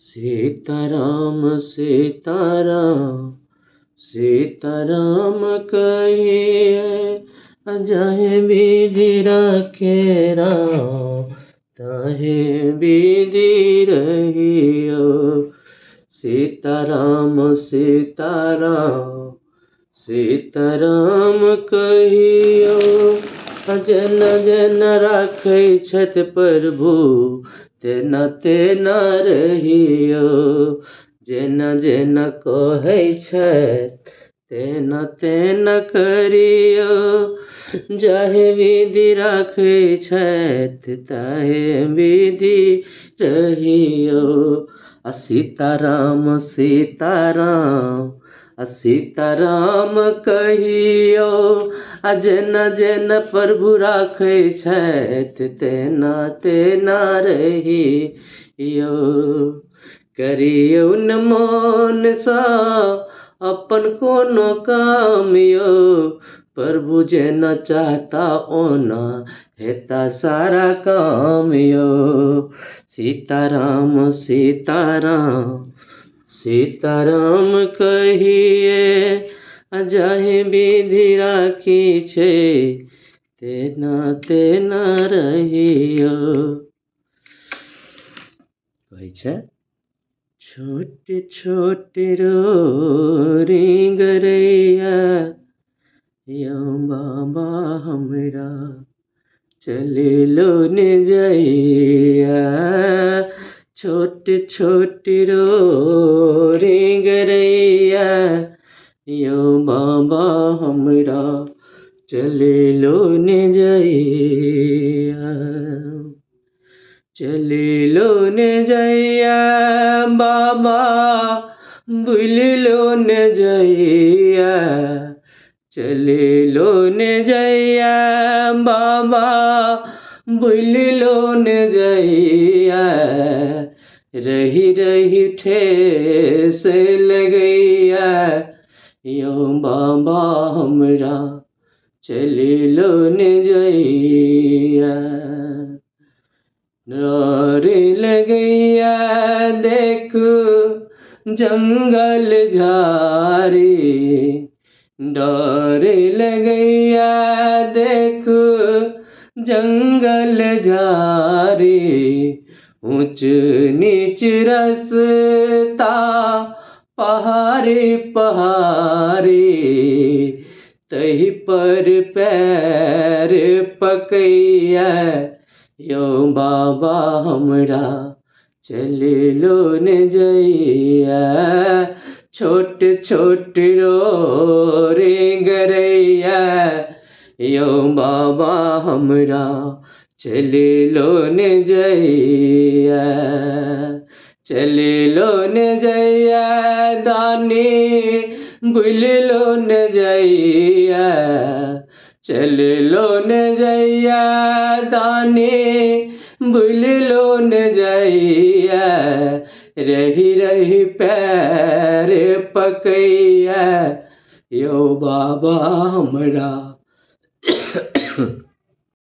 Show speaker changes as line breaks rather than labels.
सीताराम सीताराम सीताराम कहिए, अजय विधि रखे राम, ताहे विधि रहियो। सीताराम सीताराम सीताराम कहियो, जन जन राखै छथि प्रभु, तेना तेना रहियो। जेना जेना कहै छथि तेना तेना करियो। जाहे विधि राखै छथि ताहे विधि रहियो। सीताराम सीताराम सीताराम कहियो, जेना जेना प्रभु राखै छथि तेना तेना रहियो। करियौ न मोन सा अपन कोनो काम यौ, प्रभु जेना चाहता ओना हेता सारा काम यौ। सीताराम सीताराम सीताराम कहिए, जाहे विधि राखी छै तेना तेना रहियो। कहै छै छोटे छोटे रोरी गरैया, यौ बाबा हमरा चलिलो ने जइया। छोटे छोटे रोरी गरैया, यौ बाबा हमरा चलिलो ने जइया। चलिलो ने जइया बाबा, भूलिलो ने जइया। चलिलो ने जइया बाबा, भूलिलो ने जइया। रही रही ठेस लगैया, यौ बाबा हमरा चलिलो ने जइया। डर लगैया देखू जंगल झाड़ी, डर लगैया देखू जंगल झाड़ी। ऊंच नीच रास्ता पहाड़ी पहाड़ी, तही पर पैर पकैया। यौ बाबा हमरा चलिलो ने जइया। छोट छोट रोरी गरैया, यौ बाबा हमरा चलिलो ने जइया। चलिलो ने जइया दानी, भूलिलो ने जइया। चलिलो ने जइया दानी, भूलिलो ने जइया। रही रही पैर पकैया, यौ बाबा हमरा